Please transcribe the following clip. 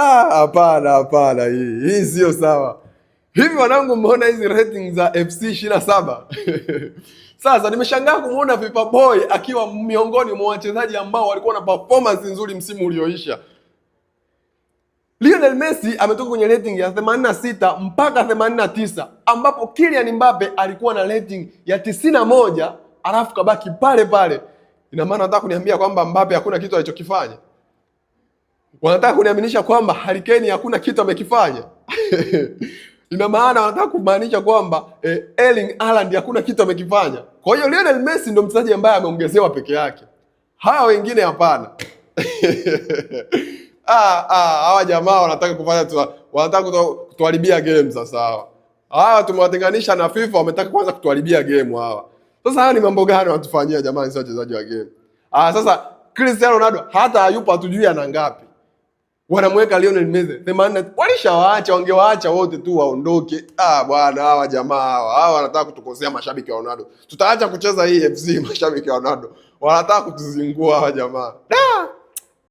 Hapana, hapana, hii sio sawa. Hivi wanangu, mmeona hizi ratings za FC 27? Sasa nimeshangaa kumuona Vipa Boy akiwa miongoni mwa wachezaji ambao walikuwa na performance nzuri msimu ulioisha. Lionel Messi ametoka kwenye rating ya 86 mpaka 89, ambapo Kylian Mbappe alikuwa na rating ya 91 alafu kabaki pale pale. Ina maana nataka kuniambia kwamba Mbappe hakuna kitu alichokifanya? Wanataka kuniaminisha kwamba Harry Kane hakuna kitu amekifanya? Ina maana wanataka kumaanisha kwamba Erling Haaland hakuna kitu amekifanya. Kwa hiyo Lionel Messi ndo mchezaji ambaye ameongezewa peke yake, hawa wengine hapana. Hawa jamaa wanataka kufanya wanataka kutuharibia game. Sasa hawa tumewatenganisha na FIFA, wametaka kwanza kutuharibia game hawa. Sasa haya ni mambo gani wanatufanyia jamani, sio wachezaji wa game? Sasa Cristiano Ronaldo hata hayupo, hatujui ana ngapi. Wanamweka Lionel Messi 80. Walishawaacha, wangewaacha wote tu waondoke. Bwana, hawa jamaa hawa wanataka kutukosea mashabiki wa Ronaldo. Tutaacha kucheza hii FC mashabiki wa Ronaldo. Wanataka kutuzingua hawa jamaa.